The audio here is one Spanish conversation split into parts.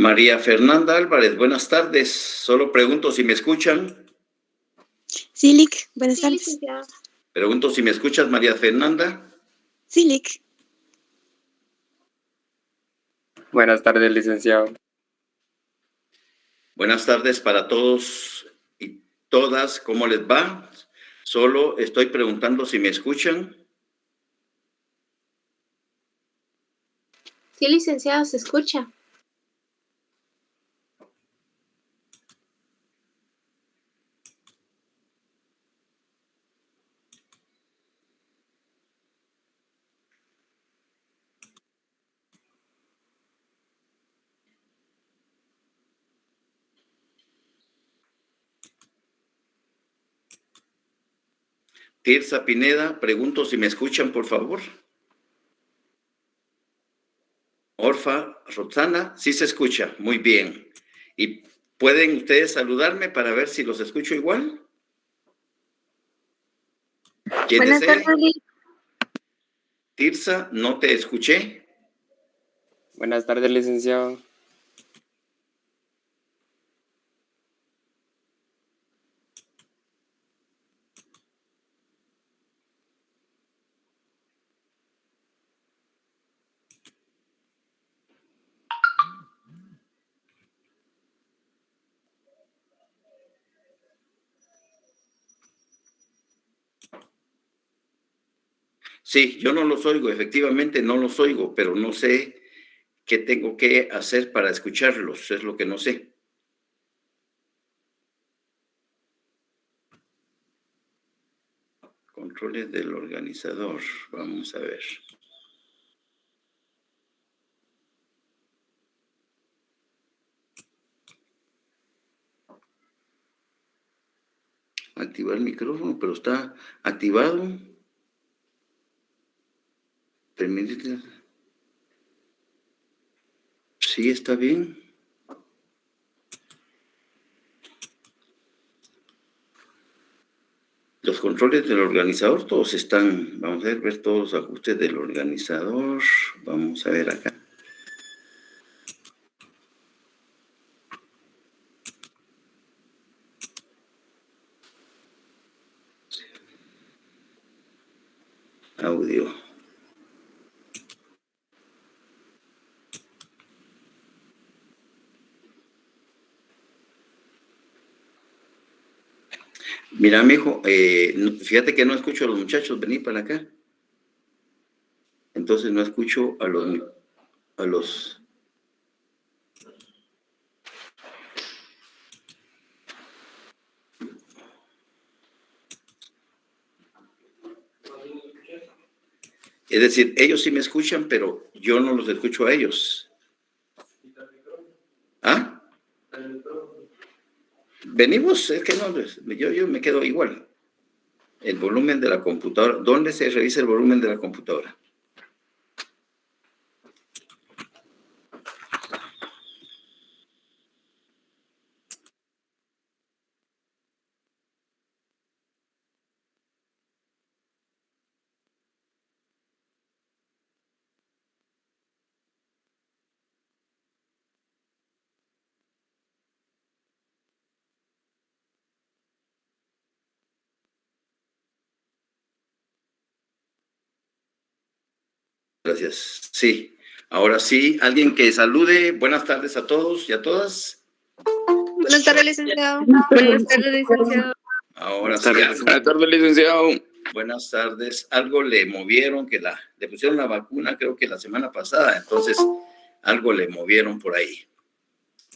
María Fernanda Álvarez, buenas tardes. Solo pregunto si me escuchan. Sí, Lic, buenas tardes. Licenciado. Pregunto si me escuchas, María Fernanda. Sí, Lic. Buenas tardes, licenciado. Buenas tardes para todos y todas. ¿Cómo les va? Solo estoy preguntando si me escuchan. Sí, licenciado, se escucha. Tirsa Pineda, pregunto si me escuchan, por favor. Orfa Roxana, sí se escucha, muy bien. ¿Y pueden ustedes saludarme para ver si los escucho igual? ¿Quién Buenas desea? tardes, Lic. Tirsa, no te escuché. Buenas tardes, licenciado. Sí, yo no los oigo, efectivamente no los oigo, pero no sé qué tengo que hacer para escucharlos, es lo que no sé. Controles del organizador, vamos a ver. Activar el micrófono, pero está activado. Permítete. Sí, está bien. Los controles del organizador todos están, vamos a ver todos los ajustes del organizador. Vamos a ver acá. Audio. Mira, mijo, fíjate que no escucho a los muchachos venir para acá. Entonces no escucho a los... Es decir, ellos sí me escuchan, pero yo no los escucho a ellos. ¿Ah? Venimos, es que no, yo me quedo igual. El volumen de la computadora. ¿Dónde se revisa el volumen de la computadora? Gracias. Sí. Ahora sí, alguien que salude. Buenas tardes a todos y a todas. Buenas tardes, licenciado. Buenas tardes, licenciado. Ahora sí. Buenas tardes, licenciado. Buenas tardes. Algo le movieron, le pusieron la vacuna creo que la semana pasada, entonces algo le movieron por ahí.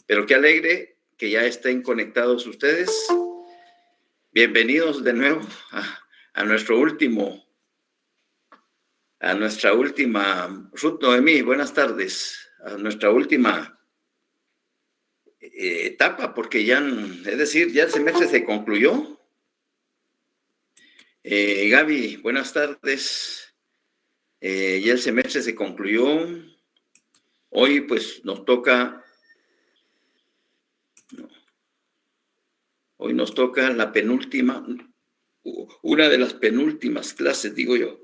Pero qué alegre que ya estén conectados ustedes. Bienvenidos de nuevo a nuestra última, Ruth Noemí, buenas tardes, a nuestra última etapa, porque ya el semestre se concluyó. Gaby, buenas tardes. Ya el semestre se concluyó. Hoy pues nos toca la penúltima, una de las penúltimas clases, digo yo.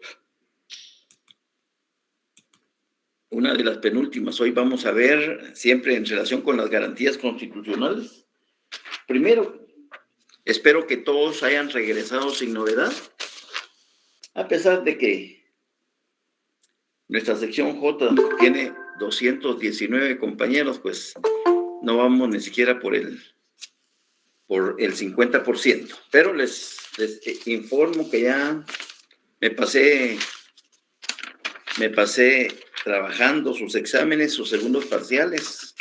una de las penúltimas. Hoy vamos a ver, siempre en relación con las garantías constitucionales. Primero, espero que todos hayan regresado sin novedad, a pesar de que nuestra sección J tiene 219 compañeros, pues no vamos ni siquiera por el 50%. Pero les informo que ya me pasé trabajando sus exámenes, sus segundos parciales.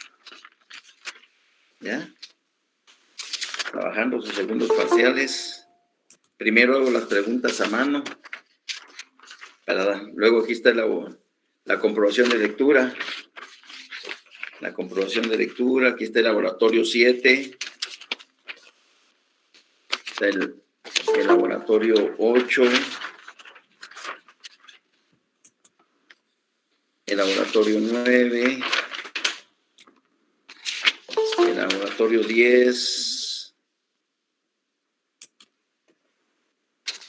¿Ya? Trabajando sus segundos parciales. Primero hago las preguntas a mano. Luego aquí está la comprobación de lectura. La comprobación de lectura. Aquí está el laboratorio 7. Está el laboratorio 8. El laboratorio 9. El laboratorio 10.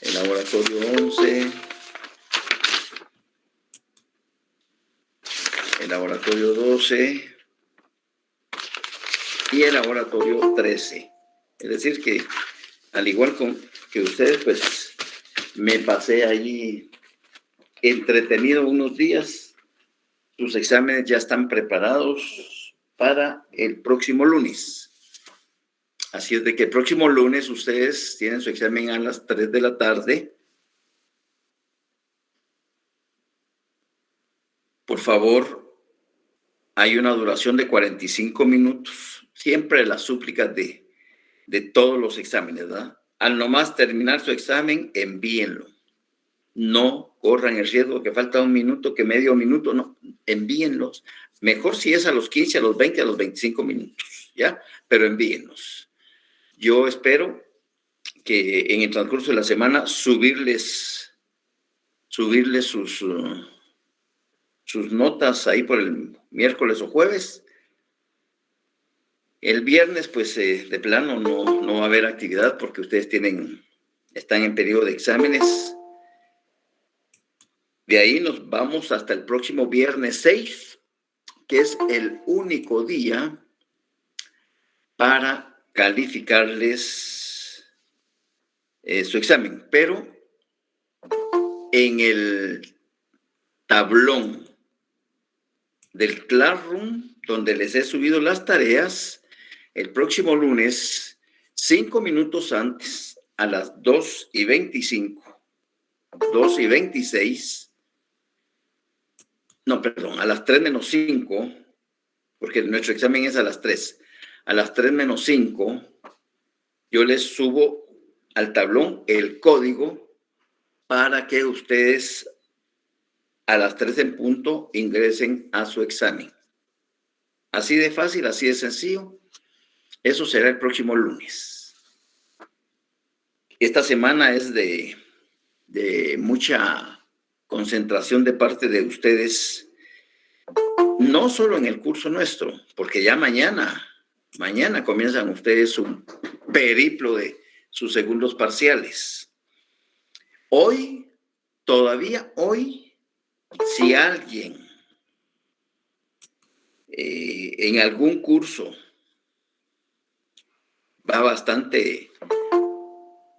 El laboratorio 11. El laboratorio 12 y el laboratorio 13. Es decir que, al igual que ustedes, pues me pasé allí entretenido unos días. Sus exámenes ya están preparados para el próximo lunes. Así es de que el próximo lunes ustedes tienen su examen a las 3 de la tarde. Por favor, hay una duración de 45 minutos. Siempre las súplicas de todos los exámenes, ¿verdad? Al nomás terminar su examen, envíenlo. No corran el riesgo que falta un minuto, que medio minuto, no. Envíenlos. Mejor si es a los 15, a los 20, a los 25 minutos, ¿ya? Pero envíenlos. Yo espero que en el transcurso de la semana subirles sus notas ahí por el miércoles o jueves. El viernes, pues, de plano no va a haber actividad porque ustedes están en periodo de exámenes. De ahí nos vamos hasta el próximo viernes 6, que es el único día para calificarles su examen. Pero en el tablón del Classroom, donde les he subido las tareas, el próximo lunes, 5 minutos antes, a las 2:25, 2:26, no, perdón, a las 3 menos 5, porque nuestro examen es a las 3. A las 3 menos 5, yo les subo al tablón el código para que ustedes a las 3 en punto ingresen a su examen. Así de fácil, así de sencillo. Eso será el próximo lunes. Esta semana es de mucha concentración de parte de ustedes, no solo en el curso nuestro, porque ya mañana comienzan ustedes un periplo de sus segundos parciales. Todavía hoy, si alguien en algún curso va bastante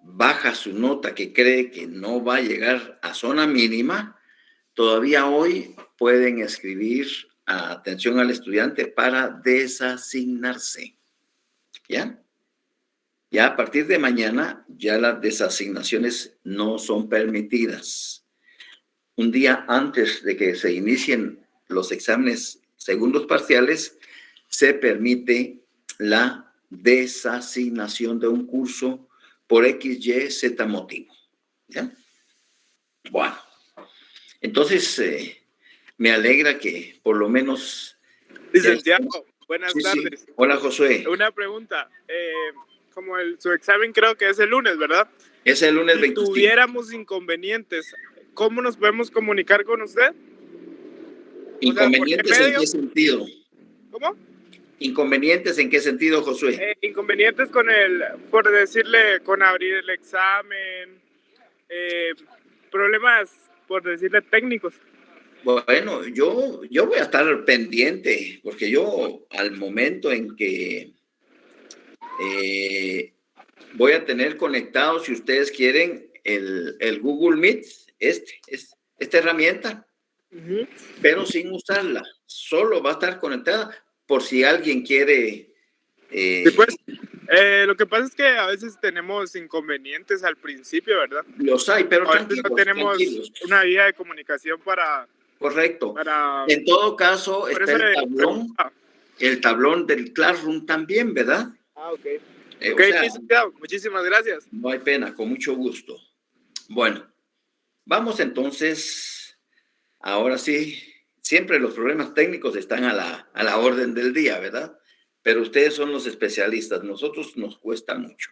baja su nota, que cree que no va a llegar a zona mínima, todavía hoy pueden escribir a atención al estudiante para desasignarse. ¿Ya? Ya a partir de mañana, ya las desasignaciones no son permitidas. Un día antes de que se inicien los exámenes segundos parciales, se permite la desasignación de un curso por X, Y, Z motivo. ¿Ya? Bueno, entonces me alegra que por lo menos... Licenciado, buenas Sí, tardes. sí. Hola, Josué. Una pregunta. Como su examen creo que es el lunes, ¿verdad? Es el lunes Si 25. tuviéramos inconvenientes, ¿cómo nos podemos comunicar con usted? ¿Inconvenientes ¿por qué en medio? qué sentido? ¿Cómo? ¿Inconvenientes en qué sentido, Josué? Inconvenientes por decirle, con abrir el examen, problemas, por decirle, técnicos. Bueno, yo voy a estar pendiente, porque yo al momento en que voy a tener conectado, si ustedes quieren, el Google Meet, esta herramienta, pero sin usarla. Solo va a estar conectada por si alguien quiere. Sí, pues, lo que pasa es que a veces tenemos inconvenientes al principio, ¿verdad? Los hay, pero A veces tranquilos, no tenemos tranquilos. una vía de comunicación para... Correcto. En todo caso, está el tablón del Classroom también, ¿verdad? Ok. O sea, licenciado, muchísimas gracias. no hay pena, con mucho gusto. Bueno, vamos entonces, ahora sí, siempre los problemas técnicos están a la orden del día, ¿verdad? Pero ustedes son los especialistas, nosotros nos cuesta mucho.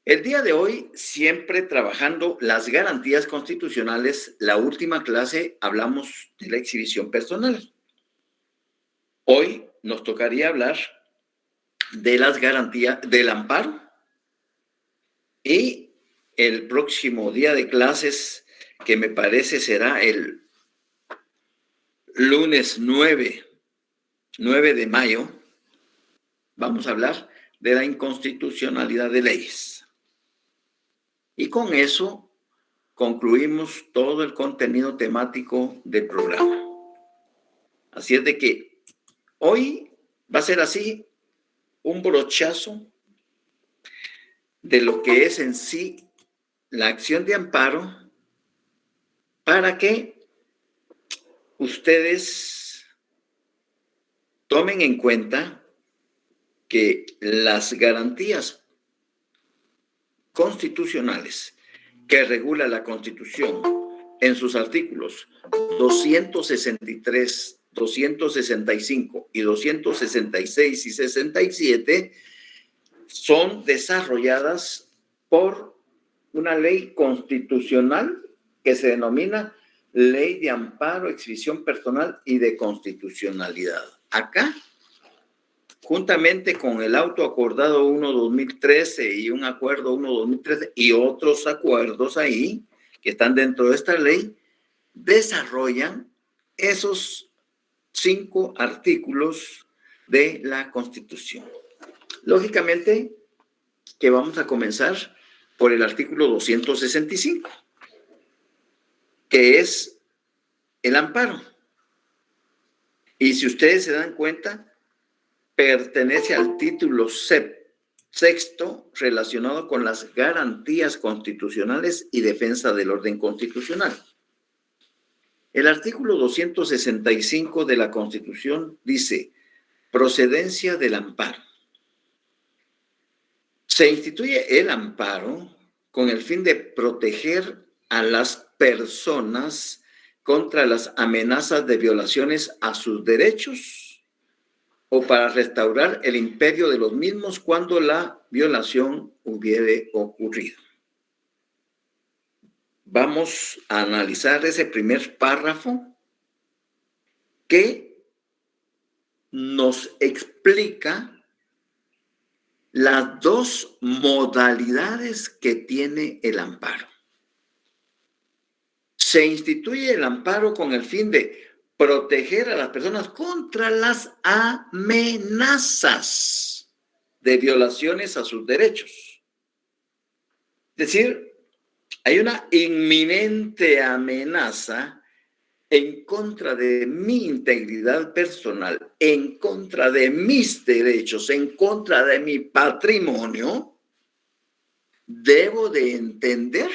El día de hoy, siempre trabajando las garantías constitucionales, la última clase hablamos de la exhibición personal. Hoy nos tocaría hablar de las garantías del amparo y el próximo día de clases, que me parece será el lunes 9 de mayo, vamos a hablar de la inconstitucionalidad de leyes. Y con eso concluimos todo el contenido temático del programa. Así es de que hoy va a ser así un brochazo de lo que es en sí la acción de amparo para que ustedes tomen en cuenta que las garantías constitucionales que regula la Constitución en sus artículos 263, 265 y 266 y 67 son desarrolladas por una ley constitucional que se denomina Ley de Amparo, Exhibición Personal y de Constitucionalidad. Acá, juntamente con el auto acordado 1-2013 y un acuerdo 1-2013 y otros acuerdos ahí que están dentro de esta ley, desarrollan esos 5 artículos de la Constitución. Lógicamente que vamos a comenzar por el artículo 265, que es el amparo. Y si ustedes se dan cuenta, pertenece al título sexto relacionado con las garantías constitucionales y defensa del orden constitucional. El artículo 265 de la Constitución dice: procedencia del amparo. Se instituye el amparo con el fin de proteger a las personas contra las amenazas de violaciones a sus derechos o para restaurar el imperio de los mismos cuando la violación hubiere ocurrido. Vamos a analizar ese primer párrafo que nos explica las 2 modalidades que tiene el amparo. Se instituye el amparo con el fin de proteger a las personas contra las amenazas de violaciones a sus derechos. Es decir, hay una inminente amenaza en contra de mi integridad personal, en contra de mis derechos, en contra de mi patrimonio. Debo de entender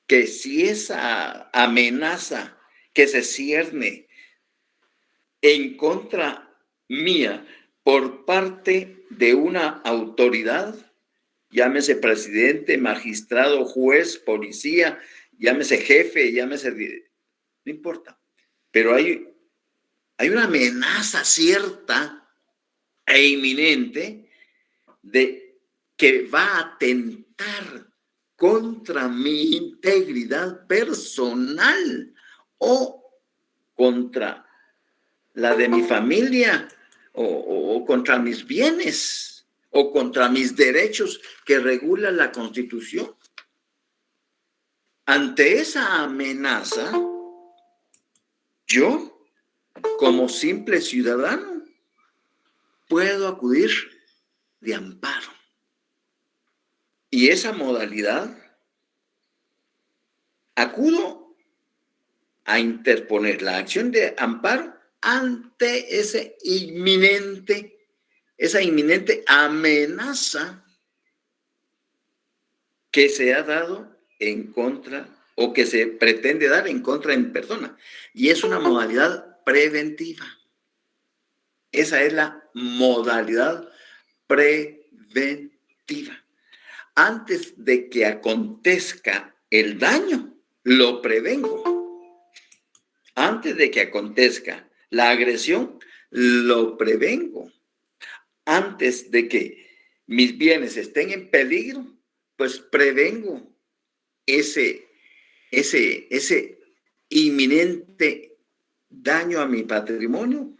que si esa amenaza que se cierne en contra mía por parte de una autoridad, llámese presidente, magistrado, juez, policía, llámese jefe, llámese... No importa. Pero hay una amenaza cierta e inminente de que va a atentar contra mi integridad personal o contra la de mi familia o contra mis bienes o contra mis derechos que regula la Constitución. Ante esa amenaza, yo, como simple ciudadano, puedo acudir de amparo. Y esa modalidad, acudo a interponer la acción de amparo ante esa inminente amenaza que se ha dado en contra o que se pretende dar en contra de mi persona. Y es una modalidad preventiva. Esa es la modalidad preventiva. Antes de que acontezca el daño, lo prevengo. Antes de que acontezca la agresión, lo prevengo. Antes de que mis bienes estén en peligro, pues prevengo ese inminente daño a mi patrimonio,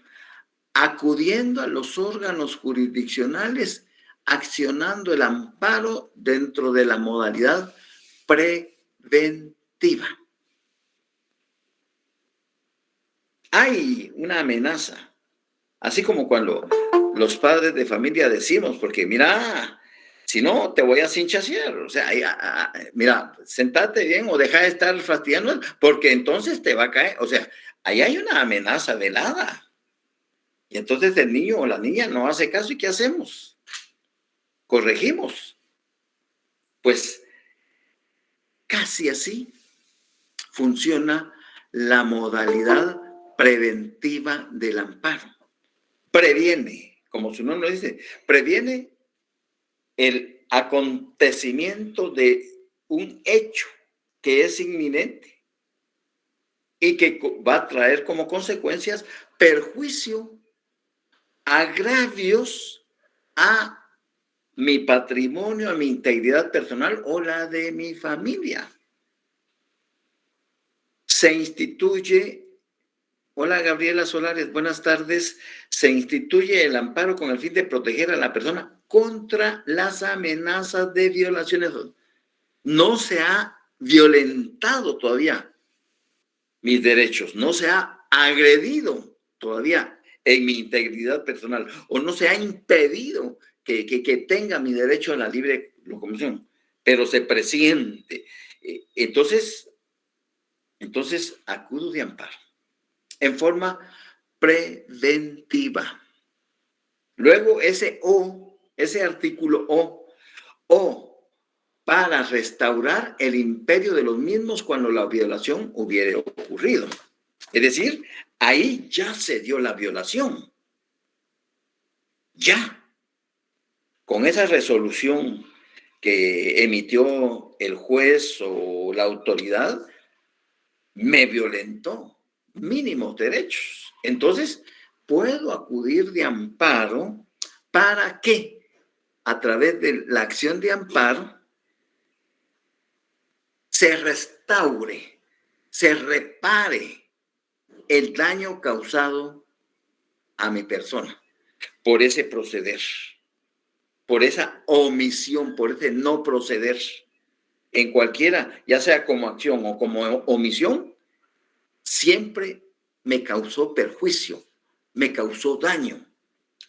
acudiendo a los órganos jurisdiccionales, accionando el amparo dentro de la modalidad preventiva. Hay una amenaza, así como cuando los padres de familia decimos, porque mira, si no, te voy a cinchasear. O sea, mira, sentate bien o deja de estar fastidiando, porque entonces te va a caer. O sea, ahí hay una amenaza velada. Y entonces el niño o la niña no hace caso. ¿Y qué hacemos? Corregimos. Pues casi así funciona la modalidad preventiva del amparo. Previene, como su nombre dice, previene el acontecimiento de un hecho que es inminente y que va a traer como consecuencias perjuicio, agravios a mi patrimonio, a mi integridad personal o la de mi familia. Se instituye, hola Gabriela Solares, buenas tardes, se instituye el amparo con el fin de proteger a la persona contra las amenazas de violaciones. No se ha violentado todavía mis derechos, no se ha agredido todavía en mi integridad personal o no se ha impedido que tenga mi derecho a la libre locomoción, pero se presiente. Entonces acudo de amparo en forma preventiva. Luego ese artículo o para restaurar el imperio de los mismos cuando la violación hubiera ocurrido. Es decir, ahí ya se dio la violación. Ya. Con esa resolución que emitió el juez o la autoridad, me violentó mínimos derechos. Entonces, puedo acudir de amparo para que, a través de la acción de amparo, se restaure, se repare el daño causado a mi persona por ese proceder, por esa omisión, por ese no proceder en cualquiera, ya sea como acción o como omisión, siempre me causó perjuicio, me causó daño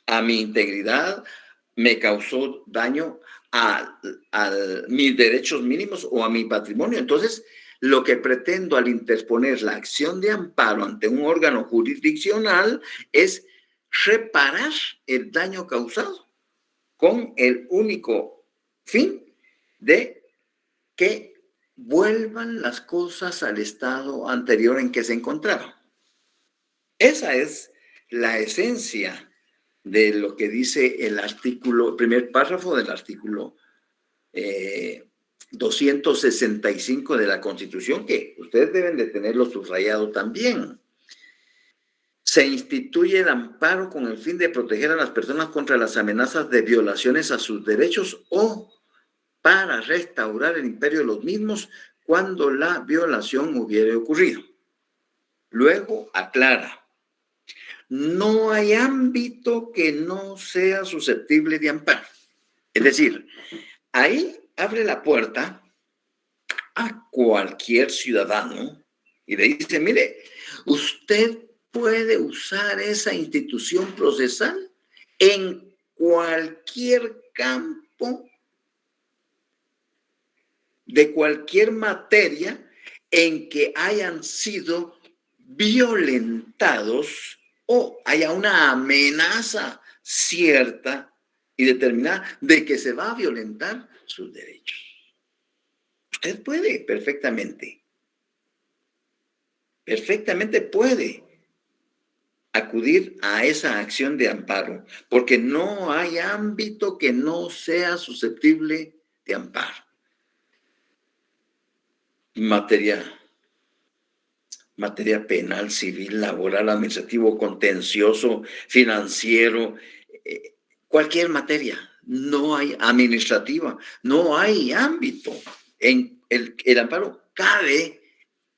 a mi integridad, me causó daño a mis derechos mínimos o a mi patrimonio. Entonces, lo que pretendo al interponer la acción de amparo ante un órgano jurisdiccional es reparar el daño causado con el único fin de que vuelvan las cosas al estado anterior en que se encontraban. Esa es la esencia de lo que dice el artículo, el primer párrafo del artículo 265 de la Constitución, que ustedes deben de tenerlo subrayado también. Se instituye el amparo con el fin de proteger a las personas contra las amenazas de violaciones a sus derechos o para restaurar el imperio de los mismos cuando la violación hubiere ocurrido. Luego aclara, no hay ámbito que no sea susceptible de amparo. Es decir, ahí abre la puerta a cualquier ciudadano y le dice, mire, usted puede usar esa institución procesal en cualquier campo, de cualquier materia en que hayan sido violentados o haya una amenaza cierta y determinada de que se va a violentar sus derechos. Usted puede perfectamente puede acudir a esa acción de amparo, porque no hay ámbito que no sea susceptible de amparo. Materia penal, civil, laboral, administrativo, contencioso, financiero, cualquier materia, no hay administrativa, no hay ámbito. En el amparo cabe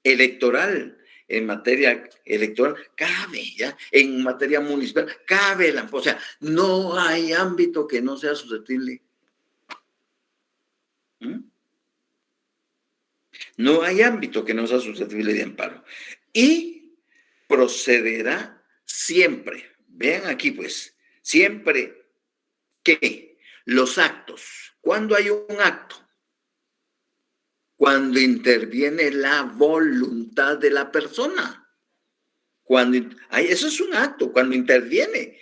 electoral, en materia electoral cabe, ¿ya? En materia municipal cabe el amparo, o sea, no hay ámbito que no sea susceptible. No hay ámbito que no sea susceptible de amparo. Y procederá siempre, vean aquí pues, siempre que los actos, cuando hay un acto, cuando interviene la voluntad de la persona, eso es un acto, cuando interviene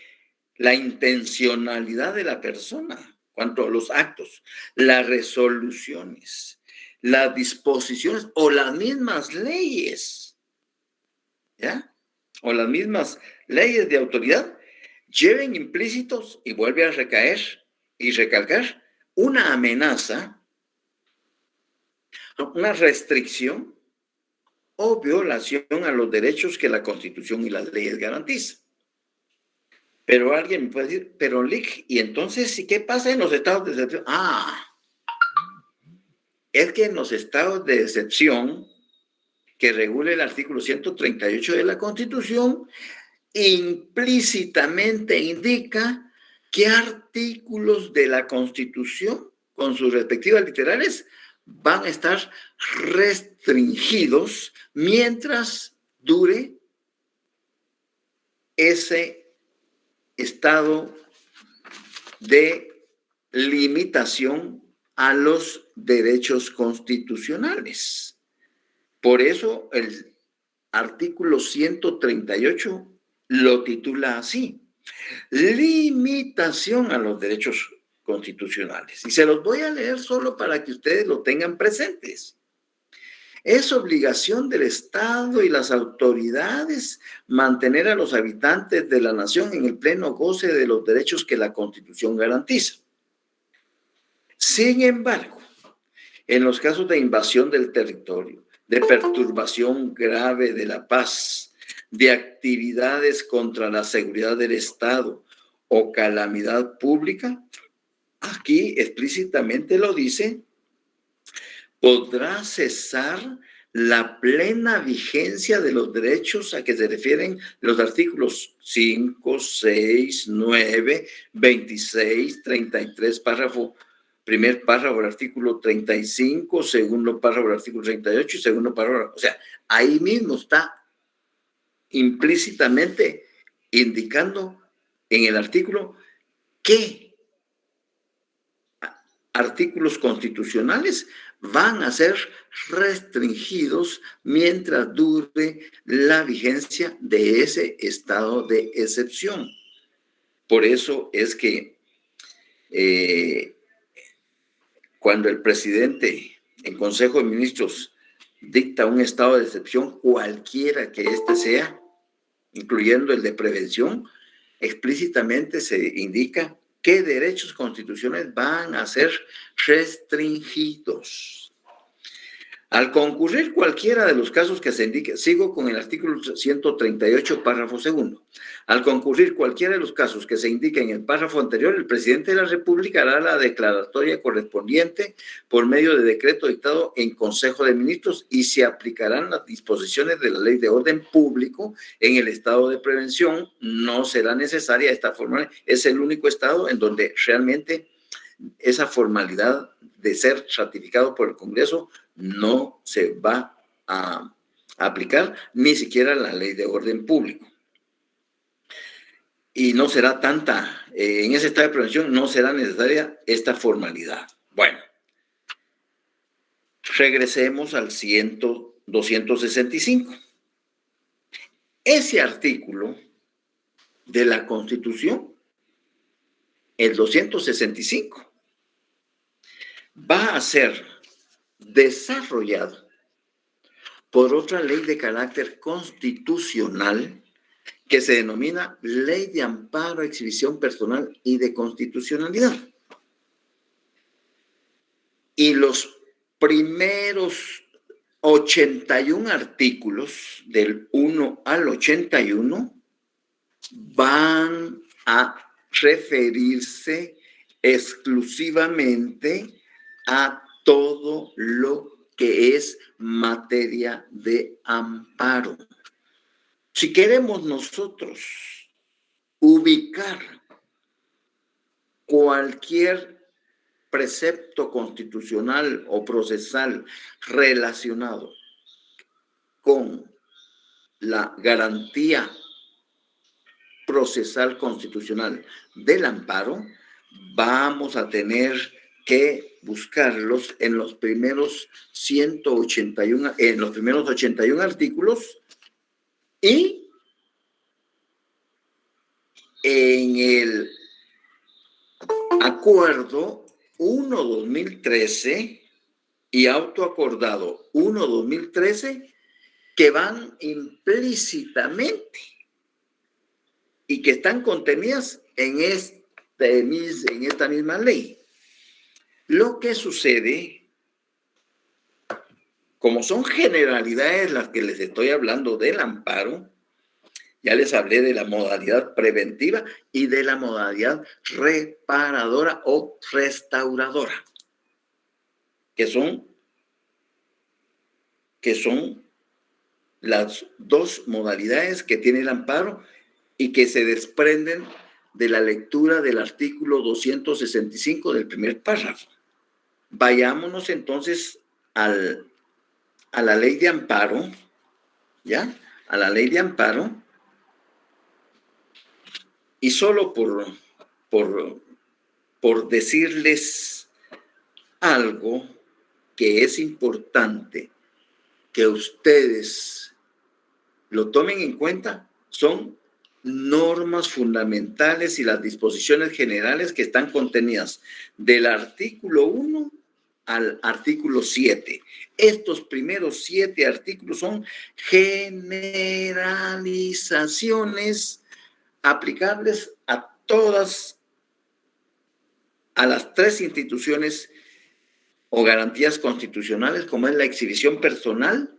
la intencionalidad de la persona, cuanto a los actos, las resoluciones, las disposiciones o las mismas leyes, ¿ya? O las mismas leyes de autoridad lleven implícitos, y vuelve a recaer y recalcar, una amenaza, una restricción o violación a los derechos que la Constitución y las leyes garantizan. Pero alguien me puede decir, pero Lick, ¿y entonces qué pasa en los estados de excepción? Es que en los estados de excepción que regula el artículo 138 de la Constitución, implícitamente indica qué artículos de la Constitución, con sus respectivas literales, van a estar restringidos mientras dure ese estado de limitación a los derechos constitucionales. Por eso el artículo 138 lo titula así: limitación a los derechos constitucionales. Y se los voy a leer solo para que ustedes lo tengan presentes. Es obligación del Estado y las autoridades mantener a los habitantes de la nación en el pleno goce de los derechos que la Constitución garantiza. Sin embargo, en los casos de invasión del territorio, de perturbación grave de la paz, de actividades contra la seguridad del Estado o calamidad pública, aquí explícitamente lo dice, podrá cesar la plena vigencia de los derechos a que se refieren los artículos 5, 6, 9, 26, 33, primer párrafo del artículo 35, segundo párrafo del artículo 38 y segundo párrafo. O sea, ahí mismo está implícitamente indicando en el artículo qué artículos constitucionales van a ser restringidos mientras dure la vigencia de ese estado de excepción. Por eso es que cuando el presidente en Consejo de Ministros dicta un estado de excepción, cualquiera que éste sea, incluyendo el de prevención, explícitamente se indica qué derechos constitucionales van a ser restringidos. Al concurrir cualquiera de los casos que se indique, sigo con el artículo 138, párrafo segundo. Al concurrir cualquiera de los casos que se indique en el párrafo anterior, el presidente de la República hará la declaratoria correspondiente por medio de decreto dictado en Consejo de Ministros y se aplicarán las disposiciones de la Ley de Orden Público en el estado de prevención. No será necesaria esta forma. Es el único estado en donde realmente esa formalidad de ser ratificado por el Congreso no se va a aplicar, ni siquiera la ley de orden público. Y no será tanta, en ese estado de prevención no será necesaria esta formalidad. Bueno, regresemos al 265. Ese artículo de la Constitución, el 265, va a ser desarrollado por otra ley de carácter constitucional que se denomina Ley de Amparo a Exhibición Personal y de Constitucionalidad. Y los primeros 81 artículos del 1 al 81 van a referirse exclusivamente a todo lo que es materia de amparo. Si queremos nosotros ubicar cualquier precepto constitucional o procesal relacionado con la garantía procesal constitucional del amparo, vamos a tener que buscarlos en los primeros 181, en los primeros 81 artículos y en el acuerdo 1-2013 y autoacordado 1-2013 que van implícitamente y que están contenidas en esta misma ley. Lo que sucede, como son generalidades las que les estoy hablando del amparo, ya les hablé de la modalidad preventiva y de la modalidad reparadora o restauradora, que son las dos modalidades que tiene el amparo y que se desprenden de la lectura del artículo 265 del primer párrafo. Vayámonos entonces a la ley de amparo, ¿ya? A la ley de amparo. Y solo por decirles algo que es importante que ustedes lo tomen en cuenta, son normas fundamentales y las disposiciones generales que están contenidas del artículo 1 al artículo 7. Estos primeros 7 artículos son generalizaciones aplicables a las 3 instituciones o garantías constitucionales, como es la exhibición personal,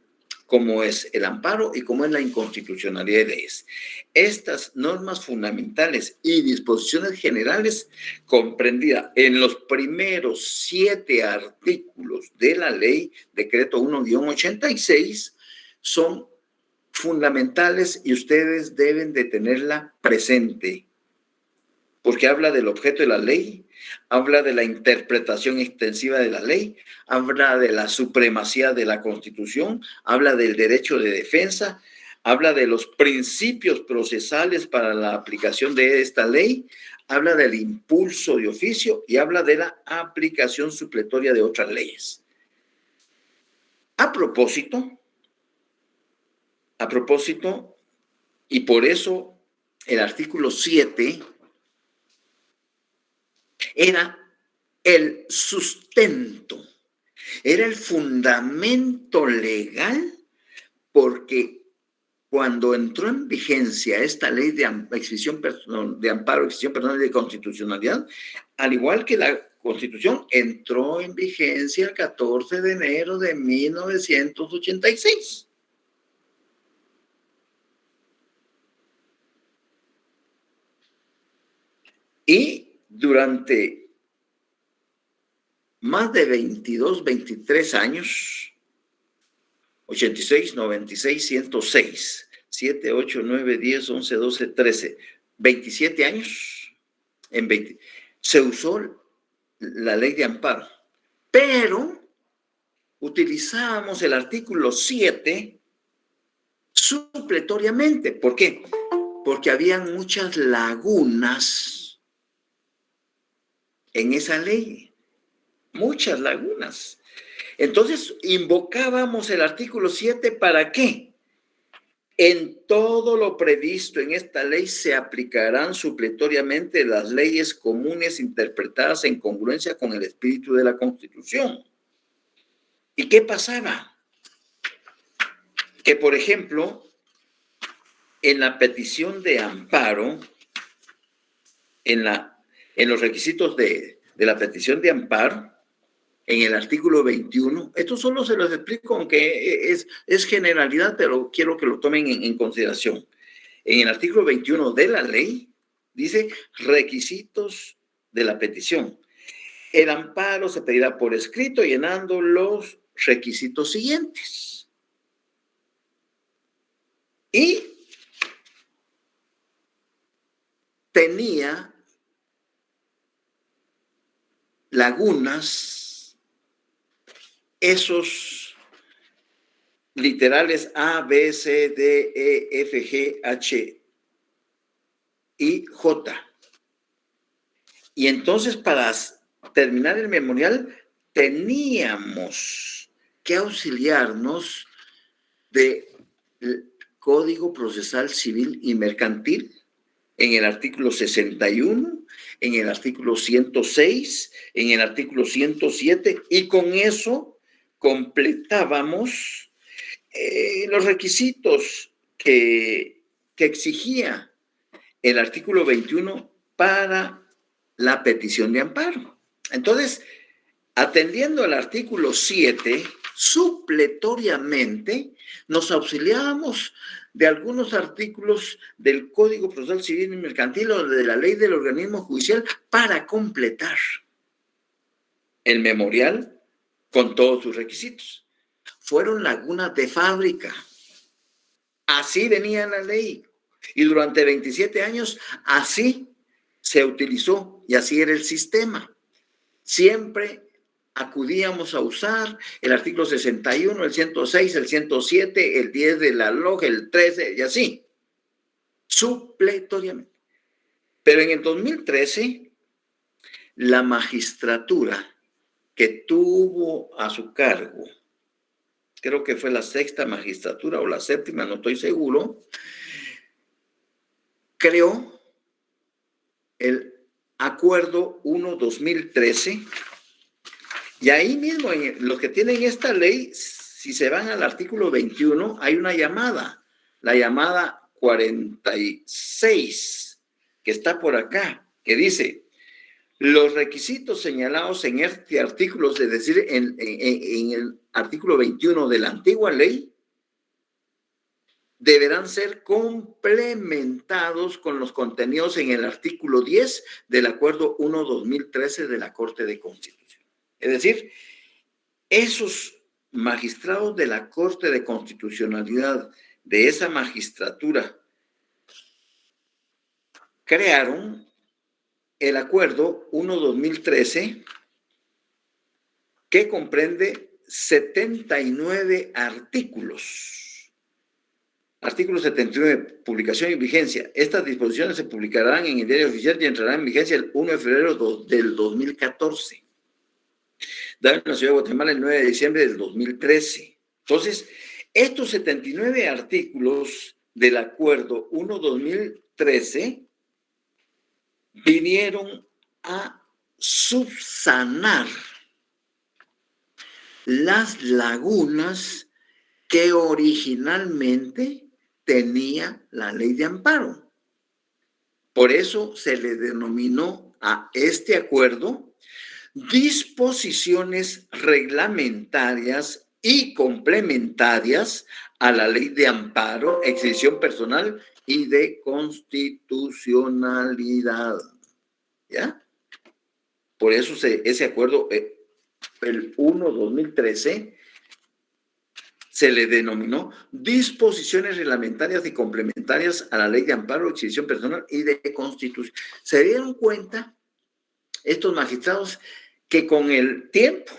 como es el amparo y como es la inconstitucionalidad de leyes. Estas normas fundamentales y disposiciones generales comprendidas en los primeros 7 artículos de la ley, decreto 1-86, son fundamentales y ustedes deben de tenerla presente, porque habla del objeto de la ley, habla de la interpretación extensiva de la ley, habla de la supremacía de la Constitución, habla del derecho de defensa, habla de los principios procesales para la aplicación de esta ley, habla del impulso de oficio y habla de la aplicación supletoria de otras leyes. A propósito, y por eso el artículo 7 era el sustento, era el fundamento legal, porque cuando entró en vigencia esta ley de exhibición personal, de amparo, exhibición personal y de constitucionalidad, al igual que la Constitución, entró en vigencia el 14 de enero de 1986. Y durante más de 22, 23 años, 86, 96, 106, 7, 8, 9, 10, 11, 12, 13, 27 años, se usó la ley de amparo, pero utilizábamos el artículo 7 supletoriamente. ¿Por qué? Porque habían muchas lagunas en esa ley, muchas lagunas. Entonces, invocábamos el artículo 7, ¿para qué? En todo lo previsto en esta ley se aplicarán supletoriamente las leyes comunes interpretadas en congruencia con el espíritu de la Constitución. ¿Y qué pasaba? Que, por ejemplo, en la petición de amparo, en los requisitos de la petición de amparo, en el artículo 21, esto solo se los explico, aunque es generalidad, pero quiero que lo tomen en consideración. En el artículo 21 de la ley, dice requisitos de la petición. El amparo se pedirá por escrito llenando los requisitos siguientes. Y tenía lagunas, esos literales A, B, C, D, E, F, G, H, I, J. Y entonces, para terminar el memorial, teníamos que auxiliarnos del Código Procesal Civil y Mercantil en el artículo 61, en el artículo 106, en el artículo 107, y con eso completábamos los requisitos que exigía el artículo 21 para la petición de amparo. Entonces, atendiendo al artículo 7, supletoriamente nos auxiliábamos de algunos artículos del Código Procesal Civil y Mercantil o de la ley del organismo judicial para completar el memorial con todos sus requisitos. Fueron lagunas de fábrica. Así venía la ley. Y durante 27 años así se utilizó y así era el sistema. Siempre acudíamos a usar el artículo 61, el 106, el 107, el 10 de la LOG, el 13 y así, supletoriamente. Pero en el 2013, la magistratura que tuvo a su cargo, creo que fue la 6ª magistratura o la 7ª, no estoy seguro, creó el Acuerdo 1-2013. Y ahí mismo, los que tienen esta ley, si se van al artículo 21, hay una llamada, la llamada 46, que está por acá, que dice, los requisitos señalados en este artículo, es decir, en el artículo 21 de la antigua ley, deberán ser complementados con los contenidos en el artículo 10 del Acuerdo 1-2013 de la Corte de Constitución. Es decir, esos magistrados de la Corte de Constitucionalidad, de esa magistratura, crearon el Acuerdo 1-2013, que comprende 79 artículos. Artículo 79, publicación y vigencia. Estas disposiciones se publicarán en el Diario Oficial y entrarán en vigencia el 1 de febrero del 2014. Dado en la Ciudad de Guatemala el 9 de diciembre del 2013. Entonces, estos 79 artículos del Acuerdo 1-2013 vinieron a subsanar las lagunas que originalmente tenía la ley de amparo. Por eso se le denominó a este acuerdo disposiciones reglamentarias y complementarias a la ley de amparo, exhibición personal y de constitucionalidad. ¿Ya? Por eso ese acuerdo, el 1-2013, se le denominó disposiciones reglamentarias y complementarias a la ley de amparo, exhibición personal y de constitución. ¿Se dieron cuenta estos magistrados que con el tiempo,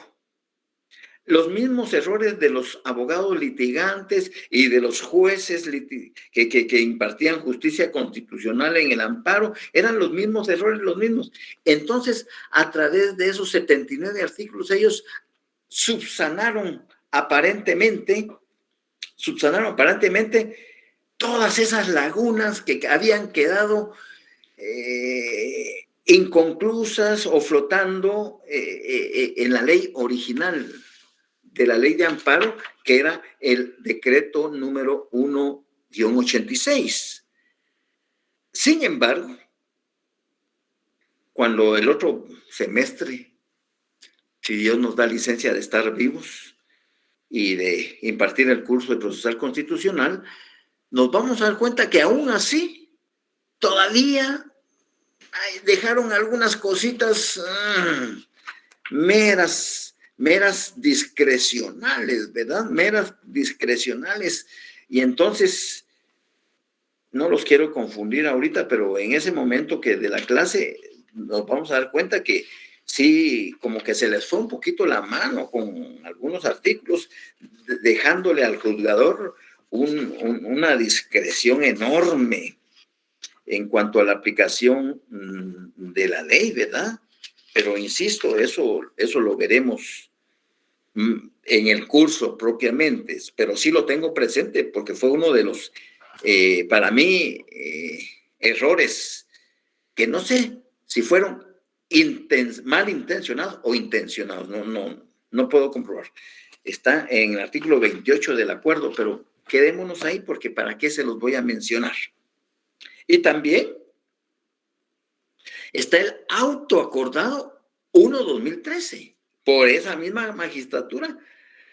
los mismos errores de los abogados litigantes y de los jueces que impartían justicia constitucional en el amparo, eran los mismos errores, los mismos. Entonces, a través de esos 79 artículos, ellos subsanaron aparentemente todas esas lagunas que habían quedado inconclusas o flotando en la ley original de la ley de amparo, que era el decreto número 1-86. Sin embargo, cuando el otro semestre, si Dios nos da licencia de estar vivos y de impartir el curso de procesal constitucional, nos vamos a dar cuenta que aún así todavía dejaron algunas cositas meras discrecionales, ¿verdad? Meras discrecionales. Y entonces, no los quiero confundir ahorita, pero en ese momento que de la clase nos vamos a dar cuenta que sí, como que se les fue un poquito la mano con algunos artículos, dejándole al juzgador una discreción enorme en cuanto a la aplicación de la ley, ¿verdad? Pero insisto, eso lo veremos en el curso propiamente, pero sí lo tengo presente porque fue uno de los, para mí, errores que no sé si fueron malintencionados o intencionados, no puedo comprobar. Está en el artículo 28 del acuerdo, pero quedémonos ahí porque para qué se los voy a mencionar. Y también está el auto acordado 1/2013 por esa misma magistratura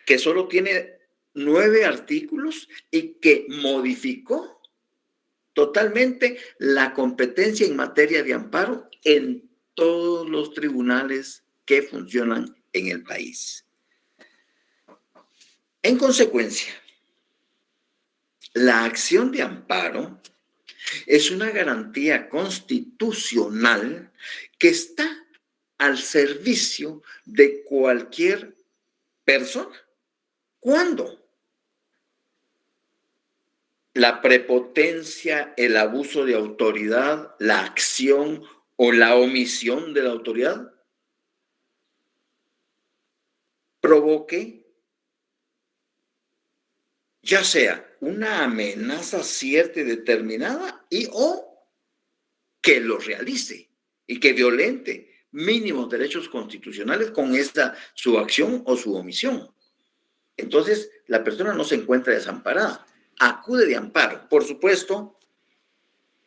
que solo tiene 9 artículos y que modificó totalmente la competencia en materia de amparo en todos los tribunales que funcionan en el país. En consecuencia, la acción de amparo es una garantía constitucional que está al servicio de cualquier persona. ¿Cuándo? La prepotencia, el abuso de autoridad, la acción o la omisión de la autoridad provoque ya sea una amenaza cierta y determinada o que lo realice y que violente mínimos derechos constitucionales con su acción o su omisión. Entonces, la persona no se encuentra desamparada, acude de amparo. Por supuesto,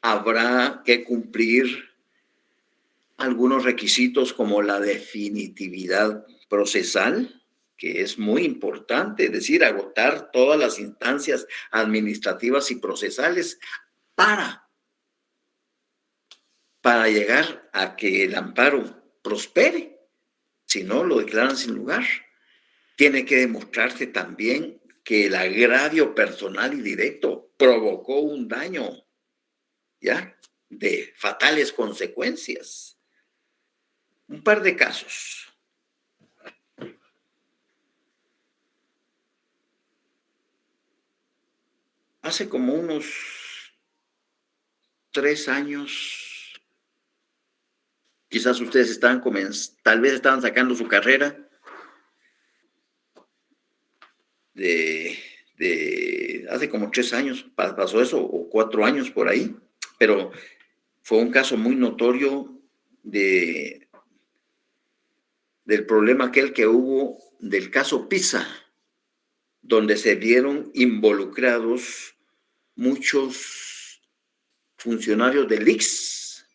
habrá que cumplir algunos requisitos como la definitividad procesal, que es muy importante, es decir, agotar todas las instancias administrativas y procesales para llegar a que el amparo prospere. Si no, lo declaran sin lugar. Tiene que demostrarse también que el agravio personal y directo provocó un daño, ¿ya?, de fatales consecuencias. Un par de casos. Hace como unos 3 años, quizás ustedes tal vez estaban sacando su carrera hace como 3 años, pasó eso, o 4 años por ahí, pero fue un caso muy notorio del problema aquel que hubo del caso PISA, donde se vieron involucrados muchos funcionarios del ICS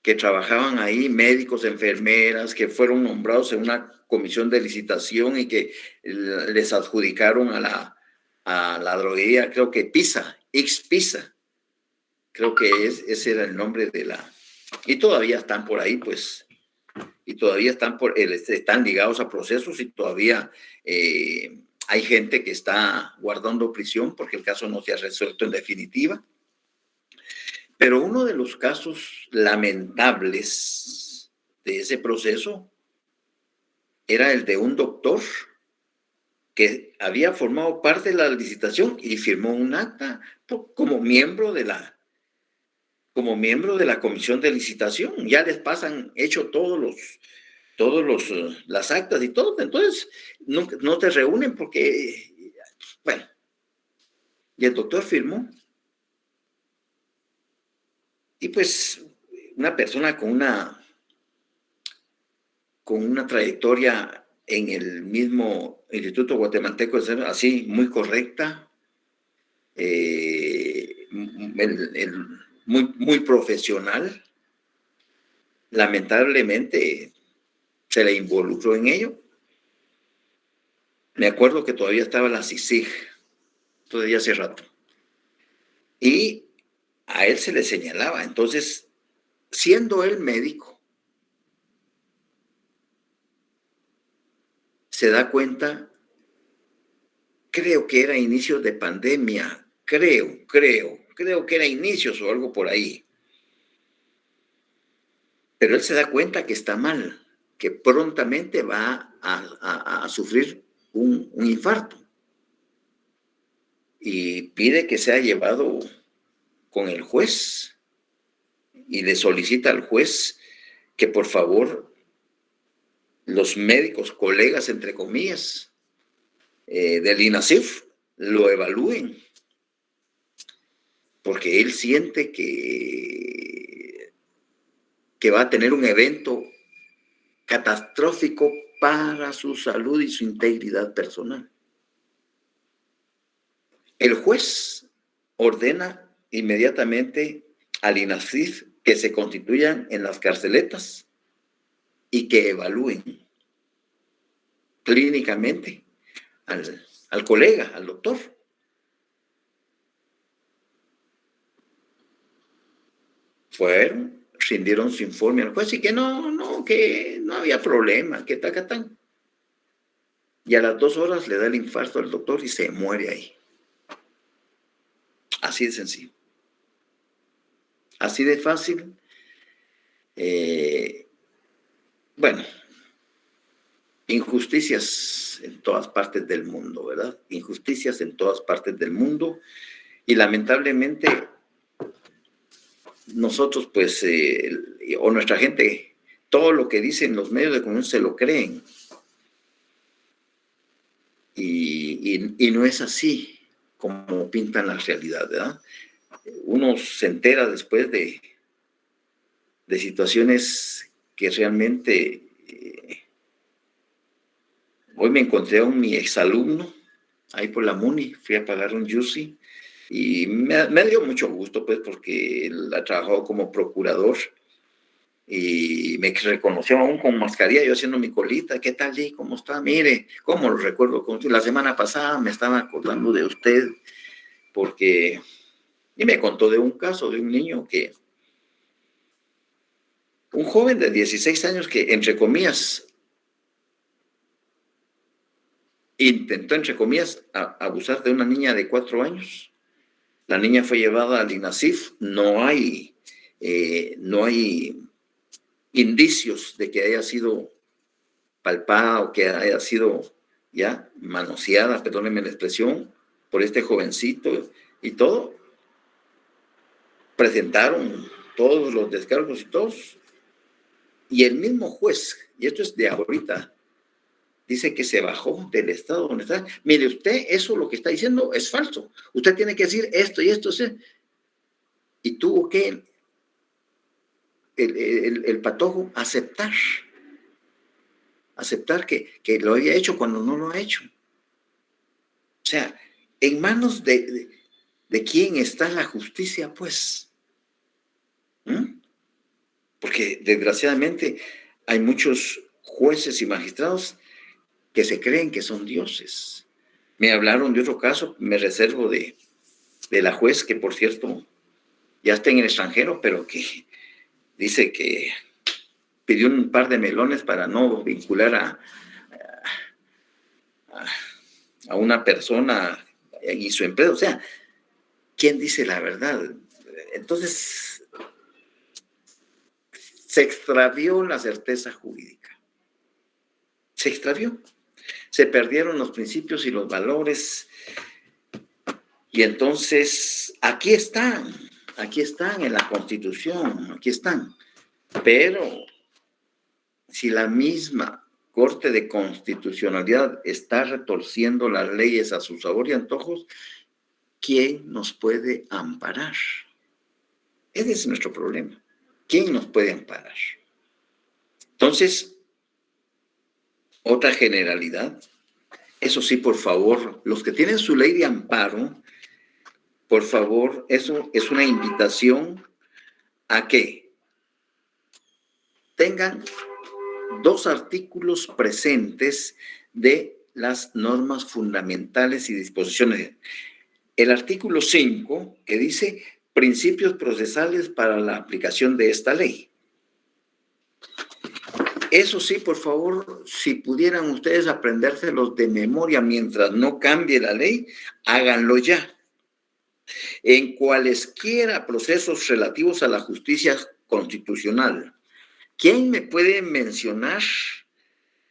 que trabajaban ahí, médicos, enfermeras, que fueron nombrados en una comisión de licitación y que les adjudicaron a la droguería, creo que PISA, ICS-PISA, creo que ese era el nombre de y todavía están por ahí, pues, y todavía están ligados a procesos y todavía hay gente que está guardando prisión porque el caso no se ha resuelto en definitiva. Pero uno de los casos lamentables de ese proceso era el de un doctor que había formado parte de la licitación y firmó un acta como miembro de la comisión de licitación. Ya les pasan hecho las actas y todo, entonces no te reúnen porque, bueno, y el doctor firmó. Y pues una persona con una trayectoria en el mismo Instituto Guatemalteco, así, muy correcta, muy profesional, lamentablemente se le involucró en ello. Me acuerdo que todavía estaba la CICIG, todavía hace rato, y a él se le señalaba. Entonces, siendo él médico, se da cuenta, creo que era inicios de pandemia, creo que era inicios o algo por ahí. Pero él se da cuenta que está mal, que prontamente va a sufrir un infarto. Y pide que sea llevado con el juez y le solicita al juez que por favor los médicos, colegas, entre comillas, del INASIF, lo evalúen, porque él siente que va a tener un evento catastrófico para su salud y su integridad personal. El juez ordena inmediatamente al INASIF que se constituyan en las carceletas y que evalúen clínicamente al colega, al doctor. Fueron, rindieron su informe al juez y que no había problema, que tacatán. Y a las 2 horas le da el infarto al doctor y se muere ahí. Así de sencillo. Así de fácil. Bueno, injusticias en todas partes del mundo, ¿verdad? Injusticias en todas partes del mundo. Y lamentablemente nosotros, pues, o nuestra gente, todo lo que dicen los medios de comunicación se lo creen. Y no es así como pintan la realidad, ¿verdad? Uno se entera después de situaciones que realmente... Hoy me encontré a mi exalumno, ahí por la MUNI, fui a pagar un JUSI, y me dio mucho gusto, pues, porque él ha trabajado como procurador, y me reconoció aún con mascarilla, yo haciendo mi colita. ¿Qué tal, Lee? ¿Cómo está? Mire, ¿cómo lo recuerdo? La semana pasada me estaba acordando de usted, porque... Y me contó de un caso de un niño un joven de 16 años que, entre comillas, intentó, entre comillas, abusar de una niña de 4 años. La niña fue llevada al INASIF. No hay indicios de que haya sido palpada o que haya sido ya manoseada, perdónenme la expresión, por este jovencito y todo. Presentaron todos los descargos y todos. Y el mismo juez, y esto es de ahorita, dice que se bajó del estado donde está. Mire, usted, eso lo que está diciendo es falso. Usted tiene que decir esto y esto. ¿Sí? Y tuvo que el patojo aceptar que lo había hecho cuando no lo ha hecho. O sea, en manos de quién está la justicia, pues. Porque desgraciadamente hay muchos jueces y magistrados que se creen que son dioses. Me hablaron de otro caso, me reservo de la juez, que por cierto ya está en el extranjero, pero que dice que pidió un par de melones para no vincular a una persona y su empresa. O sea, ¿quién dice la verdad? Entonces, se extravió la certeza jurídica. Se extravió. Se perdieron los principios y los valores. Y entonces, aquí están en la Constitución, aquí están. Pero si la misma Corte de Constitucionalidad está retorciendo las leyes a su sabor y antojos, ¿quién nos puede amparar? Ese es nuestro problema. ¿Quién nos puede amparar? Entonces, otra generalidad. Eso sí, por favor, los que tienen su ley de amparo, por favor, eso es una invitación a que tengan 2 artículos presentes de las normas fundamentales y disposiciones. El artículo 5, que dice principios procesales para la aplicación de esta ley. Eso sí, por favor, si pudieran ustedes aprendérselos de memoria mientras no cambie la ley, háganlo ya. En cualesquiera procesos relativos a la justicia constitucional, ¿quién me puede mencionar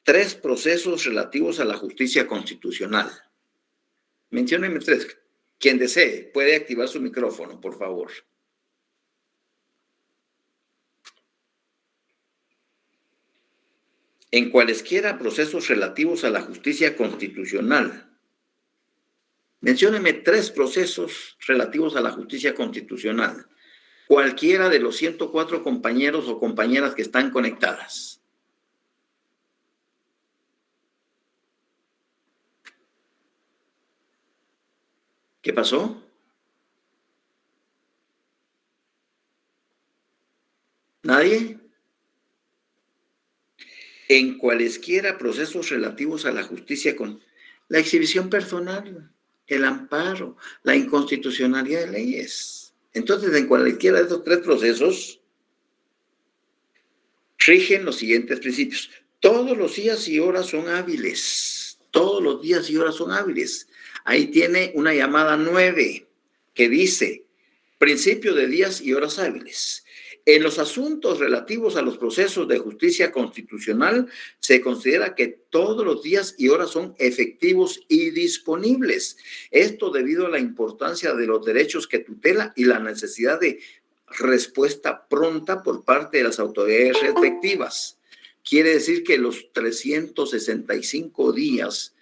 3 procesos relativos a la justicia constitucional? Menciónenme 3. Quien desee puede activar su micrófono, por favor. En cualesquiera procesos relativos a la justicia constitucional. Menciónenme 3 procesos relativos a la justicia constitucional. Cualquiera de los 104 compañeros o compañeras que están conectadas. ¿Qué pasó? ¿Nadie? En cualesquiera procesos relativos a la justicia con la exhibición personal, el amparo, la inconstitucionalidad de leyes. Entonces, en cualquiera de esos 3 procesos, rigen los siguientes principios. Todos los días y horas son hábiles. Todos los días y horas son hábiles. Ahí tiene una llamada 9 que dice, principio de días y horas hábiles. En los asuntos relativos a los procesos de justicia constitucional, se considera que todos los días y horas son efectivos y disponibles. Esto debido a la importancia de los derechos que tutela y la necesidad de respuesta pronta por parte de las autoridades respectivas. Quiere decir que los 365 días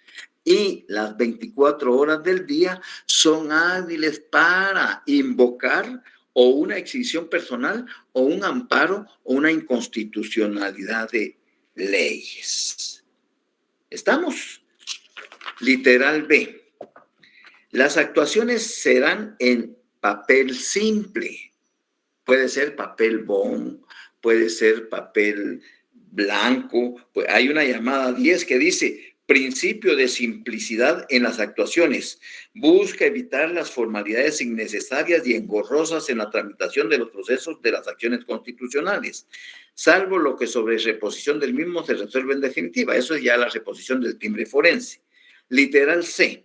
y las 24 horas del día son hábiles para invocar o una exhibición personal o un amparo o una inconstitucionalidad de leyes. ¿Estamos? Literal B. Las actuaciones serán en papel simple. Puede ser papel bond, puede ser papel blanco. Pues hay una llamada 10 que dice principio de simplicidad en las actuaciones. Busca evitar las formalidades innecesarias y engorrosas en la tramitación de los procesos de las acciones constitucionales, salvo lo que sobre reposición del mismo se resuelve en definitiva. Eso es ya la reposición del timbre forense. Literal C.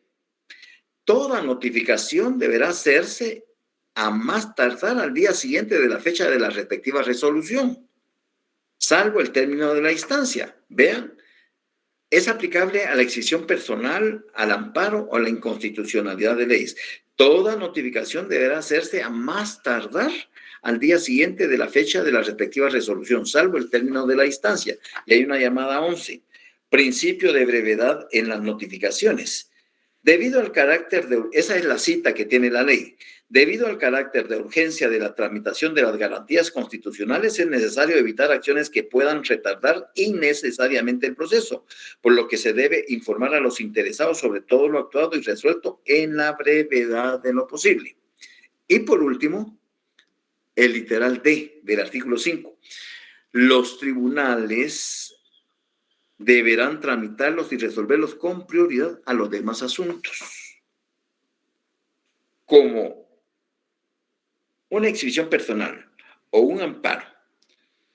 Toda notificación deberá hacerse a más tardar al día siguiente de la fecha de la respectiva resolución, salvo el término de la instancia. Vean, es aplicable a la exhibición personal, al amparo o a la inconstitucionalidad de leyes. Toda notificación deberá hacerse a más tardar al día siguiente de la fecha de la respectiva resolución, salvo el término de la instancia. Y hay una llamada 11. Principio de brevedad en las notificaciones. Debido al carácter de... Esa es la cita que tiene la ley. Debido al carácter de urgencia de la tramitación de las garantías constitucionales, es necesario evitar acciones que puedan retardar innecesariamente el proceso, por lo que se debe informar a los interesados sobre todo lo actuado y resuelto en la brevedad de lo posible. Y por último, el literal D del artículo 5. Los tribunales deberán tramitarlos y resolverlos con prioridad a los demás asuntos, como una exhibición personal o un amparo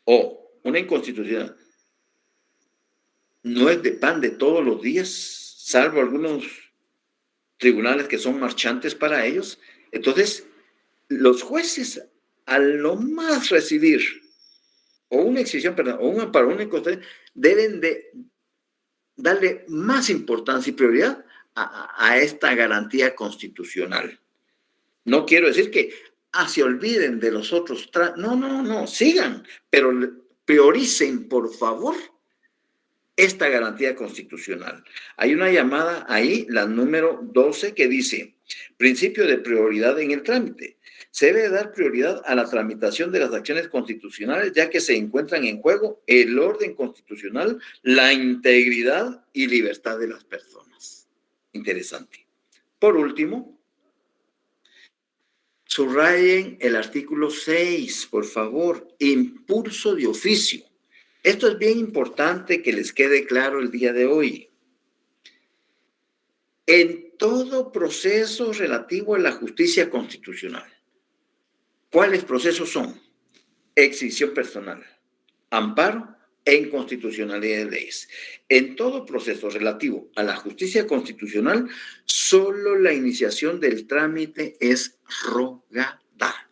o una inconstitucionalidad. No es de pan de todos los días, salvo algunos tribunales que son marchantes para ellos. Entonces, los jueces, a lo más recibir o una exhibición, perdón, o un amparo, una inconstancia, deben de darle más importancia y prioridad a esta garantía constitucional. No quiero decir que se olviden de los otros. No, sigan, pero prioricen, por favor, esta garantía constitucional. Hay una llamada ahí, la número 12, que dice, principio de prioridad en el trámite. Se debe dar prioridad a la tramitación de las acciones constitucionales, ya que se encuentran en juego el orden constitucional, la integridad y libertad de las personas. Interesante. Por último, subrayen el artículo 6, por favor, impulso de oficio. Esto es bien importante que les quede claro el día de hoy. En todo proceso relativo a la justicia constitucional, ¿cuáles procesos son? Exhibición personal, amparo e inconstitucionalidad de leyes. En todo proceso relativo a la justicia constitucional, solo la iniciación del trámite es rogada.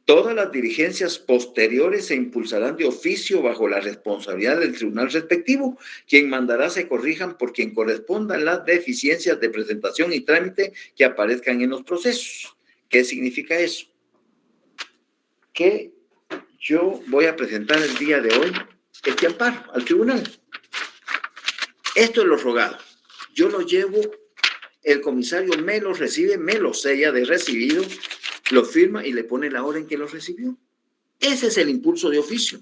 Todas las diligencias posteriores se impulsarán de oficio bajo la responsabilidad del tribunal respectivo, quien mandará se corrijan por quien correspondan las deficiencias de presentación y trámite que aparezcan en los procesos. ¿Qué significa eso? Que yo voy a presentar el día de hoy este amparo al tribunal. Esto es lo rogado. Yo lo llevo, el comisario me lo recibe, me lo sella de recibido, lo firma y le pone la hora en que lo recibió. Ese es el impulso de oficio,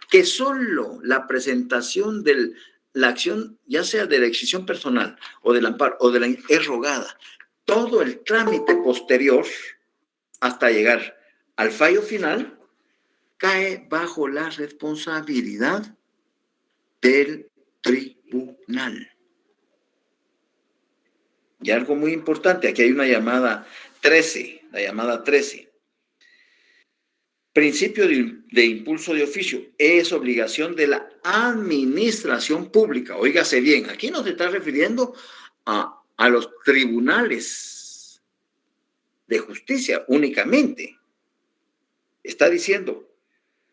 que solo la presentación de la acción, ya sea de la exhibición personal o del amparo o de la es rogada. Todo el trámite posterior hasta llegar al fallo final cae bajo la responsabilidad del tribunal. Y algo muy importante, aquí hay una llamada 13, la llamada 13. Principio de impulso de oficio es obligación de la administración pública. Óigase bien, aquí no se está refiriendo a los tribunales de justicia únicamente. Está diciendo,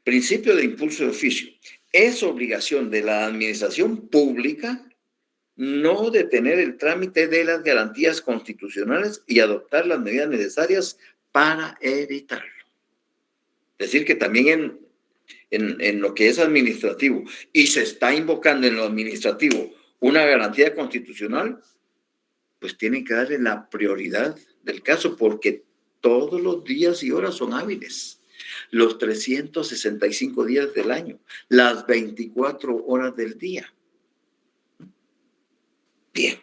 principio de impulso de oficio es obligación de la administración pública no detener el trámite de las garantías constitucionales y adoptar las medidas necesarias para evitarlo. Es decir, que también en lo que es administrativo y se está invocando en lo administrativo una garantía constitucional, pues tienen que darle la prioridad del caso porque todos los días y horas son hábiles. Los 365 días del año, las 24 horas del día. Bien.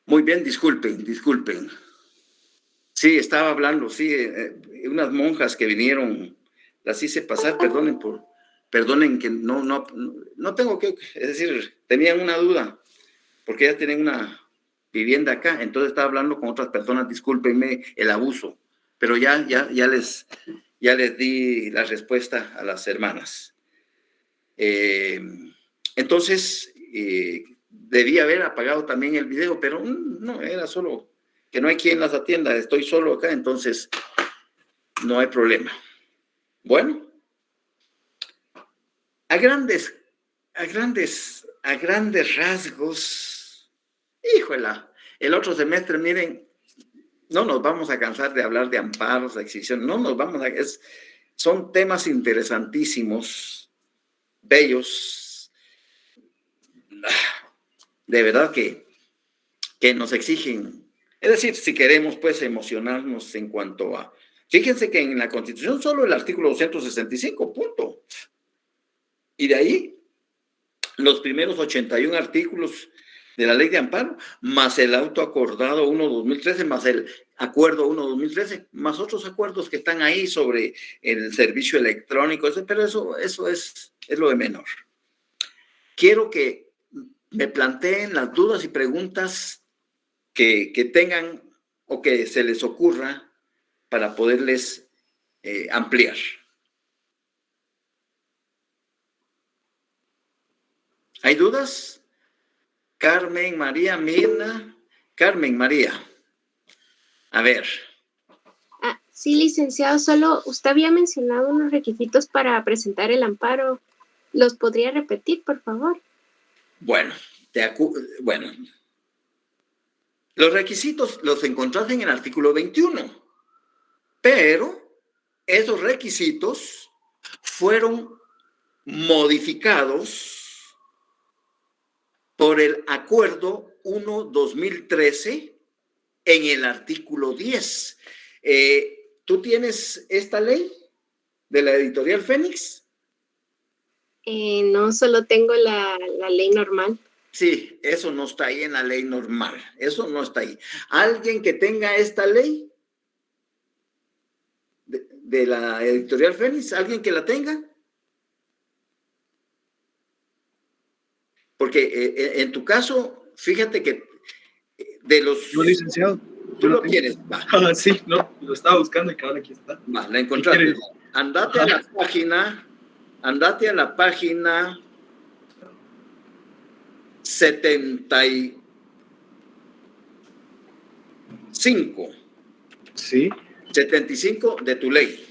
Muy bien, disculpen. Sí, estaba hablando, sí, unas monjas que vinieron, las hice pasar, perdonen que no tengo que, es decir, tenían una duda, porque ellas tienen una vivienda acá, entonces estaba hablando con otras personas, discúlpenme el abuso, pero ya les di la respuesta a las hermanas. Entonces, debí haber apagado también el video, pero no, era solo que no hay quien las atienda, estoy solo acá, entonces no hay problema. Bueno, a grandes rasgos, híjola, el otro semestre, miren, no nos vamos a cansar de hablar de amparos, de exhibición, no nos vamos a... son temas interesantísimos, bellos, de verdad que nos exigen. Es decir, si queremos pues emocionarnos en cuanto a... Fíjense que en la Constitución solo el artículo 265, punto. Y de ahí, los primeros 81 artículos de la Ley de Amparo, más el auto acordado 1-2013, más el acuerdo 1-2013, más otros acuerdos que están ahí sobre el servicio electrónico, pero eso es lo de menor. Quiero que me planteen las dudas y preguntas que tengan o que se les ocurra para poderles ampliar. ¿Hay dudas? Carmen, María, Mirna. Carmen, María. A ver. Sí, licenciado, solo usted había mencionado unos requisitos para presentar el amparo. ¿Los podría repetir, por favor? Bueno, los requisitos los encontraste en el artículo 21, pero esos requisitos fueron modificados por el acuerdo 1-2013 en el artículo 10. ¿Tú tienes esta ley de la editorial Fénix? No, solo tengo la ley normal. Sí, eso no está ahí en la ley normal. Eso no está ahí. ¿Alguien que tenga esta ley de la editorial Fénix? ¿Alguien que la tenga? Porque en tu caso, fíjate que de los... Yo, licenciado. ¿Tú lo quieres? Va. Sí, no, lo estaba buscando y que ahora aquí está. Va, la encontraste. Andate a la página 75. Sí. 75 de tu ley.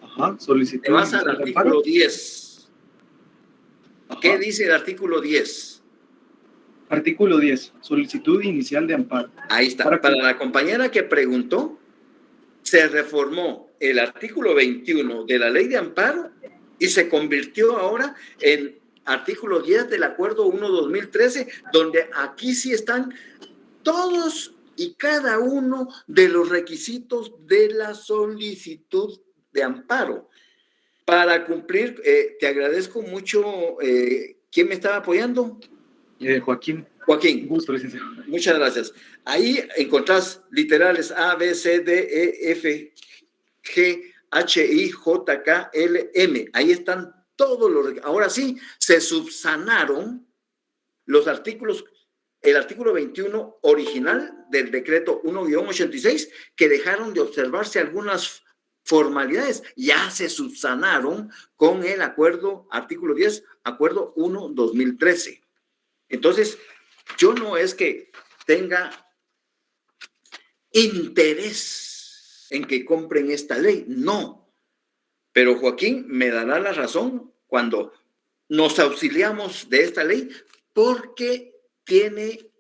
Ajá, solicitud. Te vas al artículo 10. Ajá. ¿Qué dice el artículo 10? Artículo 10, solicitud inicial de amparo. Ahí está. Para la compañera que preguntó, se reformó el artículo 21 de la Ley de Amparo y se convirtió ahora en artículo 10 del acuerdo 1-2013, donde aquí sí están todos y cada uno de los requisitos de la solicitud de amparo. Para cumplir, te agradezco mucho. ¿Quién me estaba apoyando? Joaquín. Joaquín. Gusto, licenciado. Muchas gracias. Ahí encontrás literales A, B, C, D, E, F, G, H, I, J, K, L, M. Ahí están todos los... Ahora sí, se subsanaron los artículos, el artículo 21 original del decreto 1-86, que dejaron de observarse algunas formalidades, ya se subsanaron con el acuerdo, artículo 10, acuerdo 1-2013. Entonces, yo no es que tenga interés en que compren esta ley, no. Pero Joaquín me dará la razón cuando nos auxiliamos de esta ley, porque tiene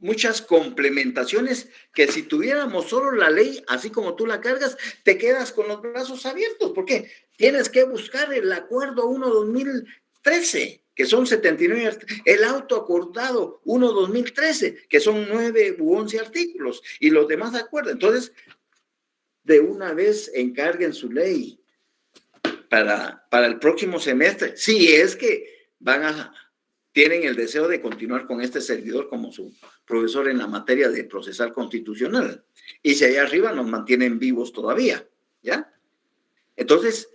muchas complementaciones que si tuviéramos solo la ley, así como tú la cargas, te quedas con los brazos abiertos. ¿Por qué? Tienes que buscar el acuerdo 1-2013, que son 79, el auto acordado 1-2013, que son 9 u 11 artículos, y los demás acuerdos. Entonces, de una vez encarguen su ley para el próximo semestre, si es que tienen el deseo de continuar con este servidor como su profesor en la materia de procesal constitucional, y si allá arriba nos mantienen vivos todavía, ¿ya? Entonces,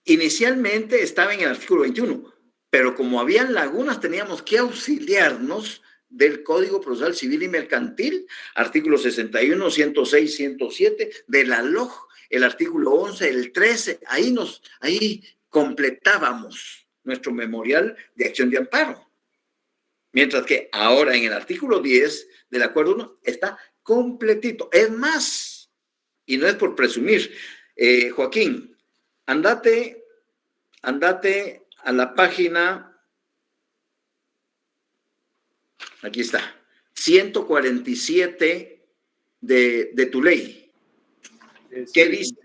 inicialmente estaba en el artículo 21, pero como habían lagunas, teníamos que auxiliarnos del Código Procesal Civil y Mercantil, artículo 61, 106, 107, de la LOG, el artículo 11, el 13, ahí completábamos nuestro memorial de acción de amparo. Mientras que ahora en el artículo 10 del acuerdo 1 está completito. Es más, y no es por presumir, Joaquín, andate a la página, aquí está, 147 de tu ley. ¿Qué dice?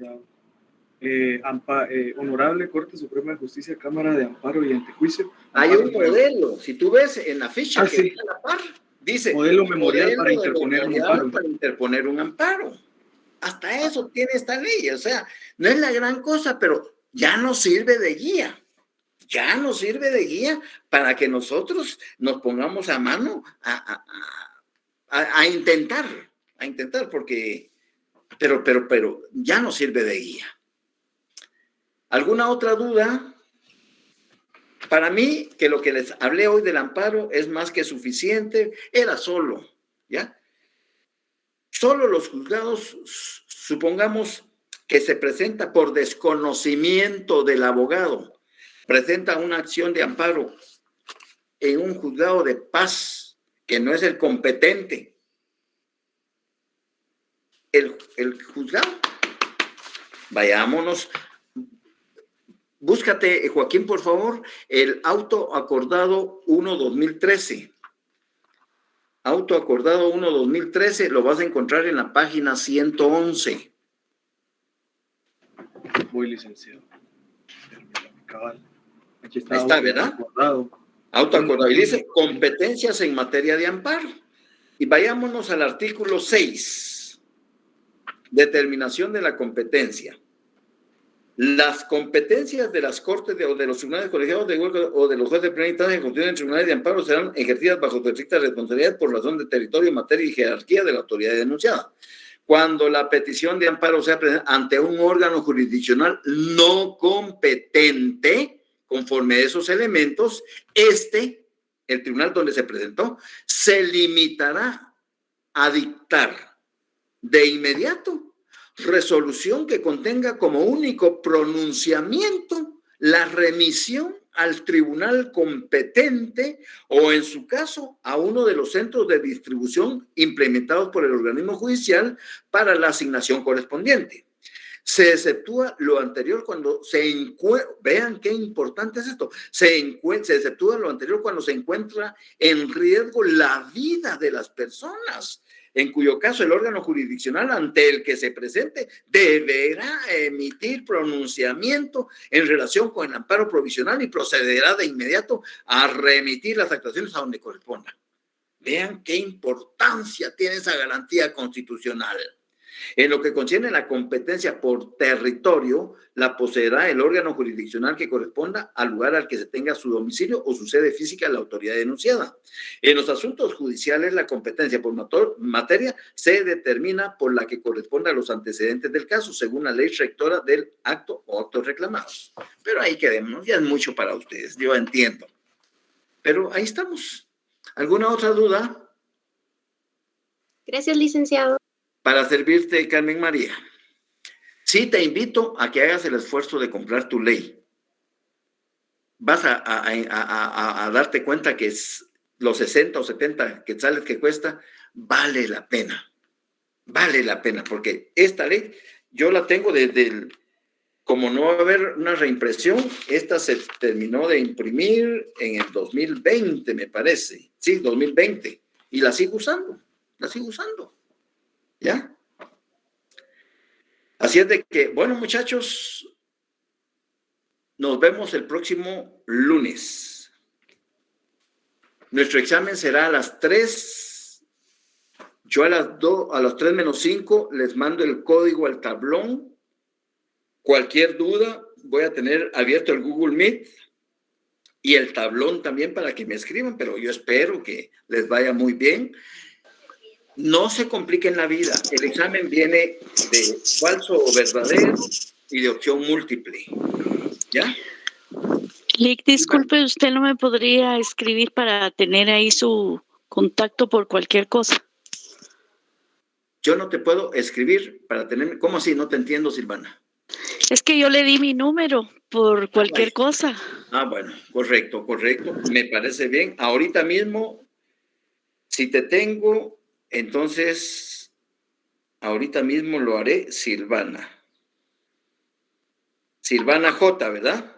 Honorable Corte Suprema de Justicia, Cámara de Amparo y Antejuicio. Hay un modelo, si tú ves en la ficha que sí. está a la par, dice modelo memorial para interponer un amparo. Hasta eso tiene esta ley, o sea, no es la gran cosa, pero ya nos sirve de guía. Ya nos sirve de guía para que nosotros nos pongamos a mano a intentar, porque, pero ya nos sirve de guía. ¿Alguna otra duda? Para mí, que lo que les hablé hoy del amparo es más que suficiente, era solo, ¿ya? Solo los juzgados, supongamos que se presenta por desconocimiento del abogado, presenta una acción de amparo en un juzgado de paz, que no es el competente. El juzgado, vayámonos. Búscate, Joaquín, por favor, el auto acordado 1-2013. Auto acordado 1-2013, lo vas a encontrar en la página 111. Voy, licenciado. Cabal. Aquí Ahí está, ¿verdad? Auto acordado. Y dice competencias en materia de amparo. Y vayámonos al artículo 6. Determinación de la competencia. Las competencias de las cortes o de los tribunales colegiados de huelga o de los jueces de primera instancia constituidos en tribunales de amparo serán ejercidas bajo su estricta responsabilidad por razón de territorio, materia y jerarquía de la autoridad denunciada. Cuando la petición de amparo sea presentada ante un órgano jurisdiccional no competente, conforme a esos elementos, el tribunal donde se presentó, se limitará a dictar de inmediato resolución que contenga como único pronunciamiento la remisión al tribunal competente o, en su caso, a uno de los centros de distribución implementados por el organismo judicial para la asignación correspondiente. Se exceptúa lo anterior cuando vean qué importante es esto, se exceptúa lo anterior cuando se encuentra en riesgo la vida de las personas, en cuyo caso el órgano jurisdiccional ante el que se presente deberá emitir pronunciamiento en relación con el amparo provisional y procederá de inmediato a remitir las actuaciones a donde corresponda. Vean qué importancia tiene esa garantía constitucional. En lo que concierne la competencia por territorio, la poseerá el órgano jurisdiccional que corresponda al lugar al que se tenga su domicilio o su sede física de la autoridad denunciada. En los asuntos judiciales, la competencia por materia se determina por la que corresponda a los antecedentes del caso, según la ley rectora del acto o actos reclamados. Pero ahí quedemos, ya es mucho para ustedes, yo entiendo. Pero ahí estamos. ¿Alguna otra duda? Gracias, licenciado. Para servirte, Carmen María. Sí, te invito a que hagas el esfuerzo de comprar tu ley. Vas a darte cuenta que los 60 o 70 quetzales que cuesta, vale la pena. Vale la pena, porque esta ley, yo la tengo como no va a haber una reimpresión, esta se terminó de imprimir en el 2020, me parece. Sí, 2020. Y la sigo usando. ¿Ya? Así es de que, bueno, muchachos, nos vemos el próximo lunes. Nuestro examen será a las 3. Yo a las 3:05 les mando el código al tablón. Cualquier duda, voy a tener abierto el Google Meet y el tablón también para que me escriban, pero yo espero que les vaya muy bien. No se compliquen la vida. El examen viene de falso o verdadero y de opción múltiple. ¿Ya? Lic, disculpe, ¿usted no me podría escribir para tener ahí su contacto por cualquier cosa. Yo no te puedo escribir para tener... ¿Cómo así? No te entiendo, Silvana. Es que yo le di mi número por cualquier cosa. Ah, bueno, correcto. Me parece bien. Ahorita mismo, si te tengo, entonces, ahorita mismo lo haré, Silvana. Silvana J, ¿verdad?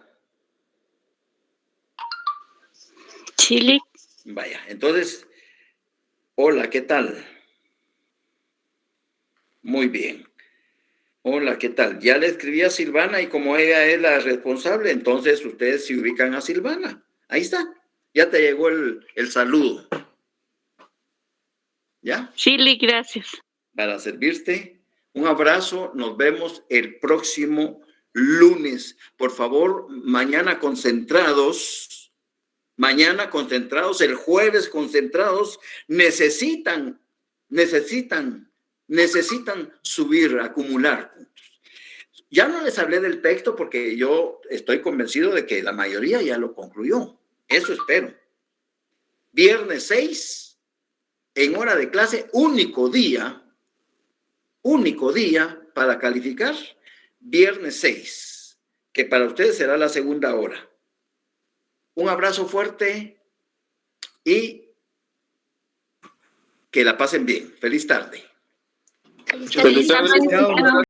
Chile. Vaya, entonces, hola, ¿qué tal? Muy bien. Hola, ¿qué tal? Ya le escribí a Silvana y como ella es la responsable, entonces ustedes se ubican a Silvana. Ahí está. Ya te llegó el saludo. ¿Ya? Chile, gracias. Para servirte. Un abrazo. Nos vemos el próximo lunes. Por favor, mañana concentrados. El jueves concentrados. Necesitan subir, acumular puntos. Ya no les hablé del texto porque yo estoy convencido de que la mayoría ya lo concluyó. Eso espero. Viernes 6, en hora de clase, único día para calificar, viernes 6, que para ustedes será la segunda hora. Un abrazo fuerte y que la pasen bien. Feliz tarde. Feliz tarde. Licenciado.